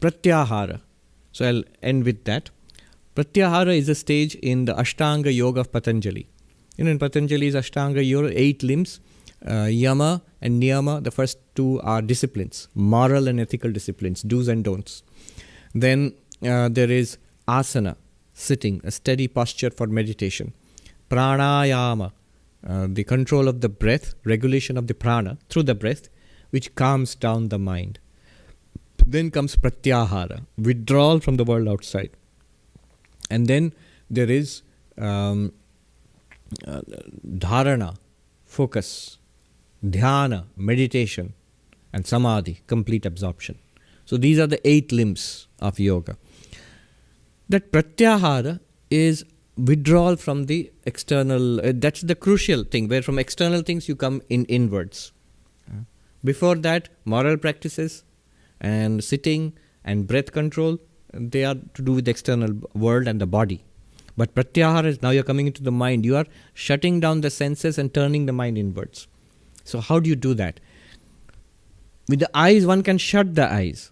Pratyahara. So I'll end with that. Pratyahara is a stage in the Ashtanga Yoga of Patanjali. In Patanjali's Ashtanga Yoga, 8 limbs, Yama and Niyama, the first 2 are disciplines, moral and ethical disciplines, do's and don'ts. Then there is asana, sitting, a steady posture for meditation. Pranayama, the control of the breath, regulation of the prana through the breath, which calms down the mind. Then comes Pratyahara, withdrawal from the world outside. And then there is dharana, focus, dhyana, meditation, and samadhi, complete absorption. So these are the 8 limbs of yoga. That pratyahara is withdrawal from the external, that's the crucial thing, where from external things you come inwards. Before that, moral practices and sitting and breath control, they are to do with the external world and the body. But pratyahara is now you're coming into the mind. You are shutting down the senses and turning the mind inwards. So how do you do that? With the eyes, one can shut the eyes.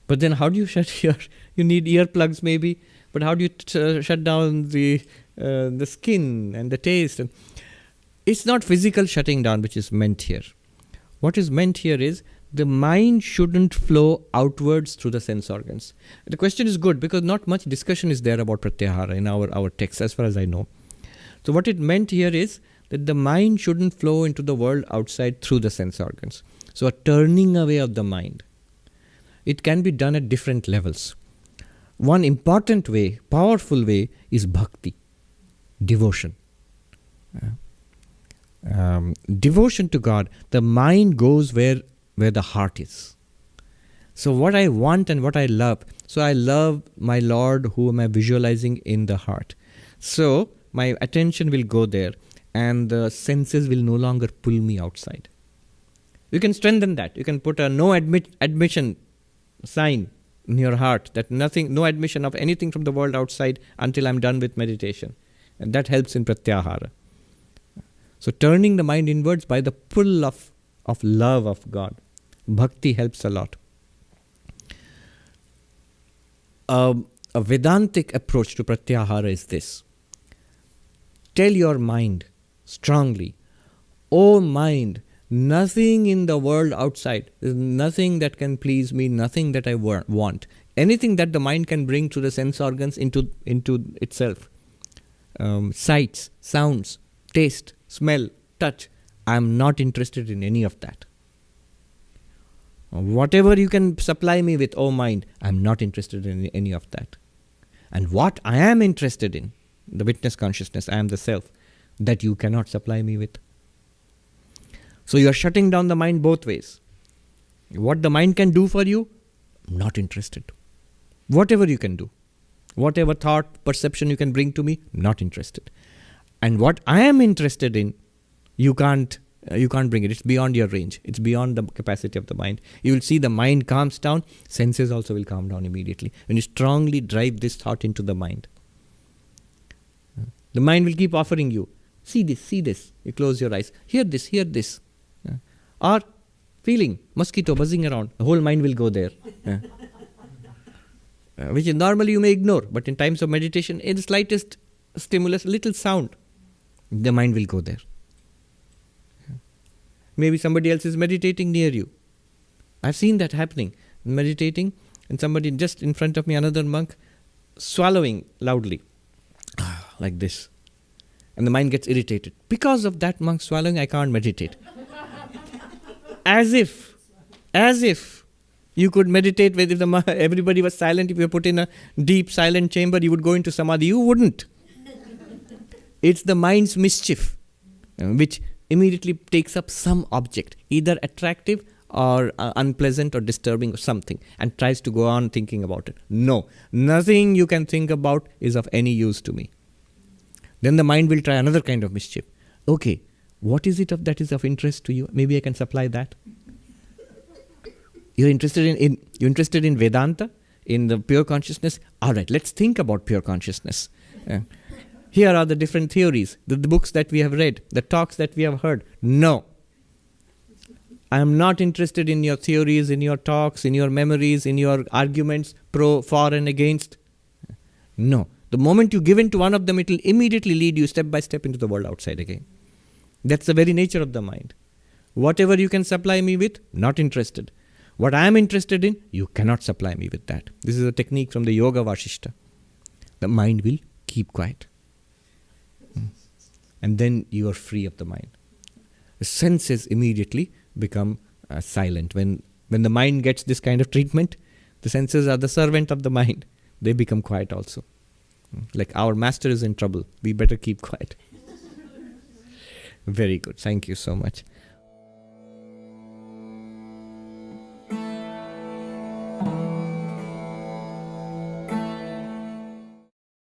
But then how do you shut you need earplugs maybe, but how do you shut down the skin and the taste? And it's not physical shutting down which is meant here. What is meant here is the mind shouldn't flow outwards through the sense organs. The question is good because not much discussion is there about pratyahara in our text as far as I know. So what it meant here is that the mind shouldn't flow into the world outside through the sense organs. So a turning away of the mind. It can be done at different levels. One important way, powerful way is bhakti, devotion. Devotion to God, the mind goes where the heart is. So what I want and what I love. So I love my Lord whom I am visualizing in the heart. So my attention will go there and the senses will no longer pull me outside. You can strengthen that. You can put a no admission sign in your heart that no admission of anything from the world outside until I'm done with meditation. And that helps in pratyahara. So turning the mind inwards by the pull of love of God. Bhakti helps a lot. A Vedantic approach to Pratyahara is this. Tell your mind strongly, O mind, nothing in the world outside, there's nothing that can please me, nothing that I want. Anything that the mind can bring to the sense organs into itself. Sights, sounds, taste, smell, touch. I am not interested in any of that. Whatever you can supply me with, oh mind, I am not interested in any of that. And what I am interested in, the witness consciousness, I am the self, that you cannot supply me with. So you are shutting down the mind both ways. What the mind can do for you, not interested. Whatever you can do, whatever thought, perception you can bring to me, not interested. And what I am interested in, you can't bring it. It's beyond your range. It's beyond the capacity of the mind. You will see the mind calms down, senses also will calm down immediately. When you strongly drive this thought into the mind. The mind will keep offering you, see this. You close your eyes. Hear this. Or feeling, mosquito buzzing around. The whole mind will go there. Which normally you may ignore. But in times of meditation, in the slightest stimulus, little sound, the mind will go there. Maybe somebody else is meditating near you. I've seen that happening. Meditating, and somebody just in front of me, another monk, swallowing loudly. Like this. And the mind gets irritated. Because of that monk swallowing, I can't meditate. As if you could meditate if everybody was silent. If you were put in a deep silent chamber, you would go into samadhi. You wouldn't. It's the mind's mischief, which immediately takes up some object, either attractive or unpleasant or disturbing or something, and tries to go on thinking about it. No, nothing you can think about is of any use to me. Then the mind will try another kind of mischief. Okay, what is it that is of interest to you? Maybe I can supply that. You're interested in Vedanta, in the pure consciousness? All right, let's think about pure consciousness. Here are the different theories, the books that we have read, the talks that we have heard. No. I am not interested in your theories, in your talks, in your memories, in your arguments, pro, for, and against. No. The moment you give in to one of them, it will immediately lead you step by step into the world outside again. That's the very nature of the mind. Whatever you can supply me with, not interested. What I am interested in, you cannot supply me with that. This is a technique from the Yoga Vashishta. The mind will keep quiet. And then you are free of the mind. The senses immediately become silent. When the mind gets this kind of treatment, the senses are the servant of the mind. They become quiet also. Like our master is in trouble. We better keep quiet. Very good. Thank you so much.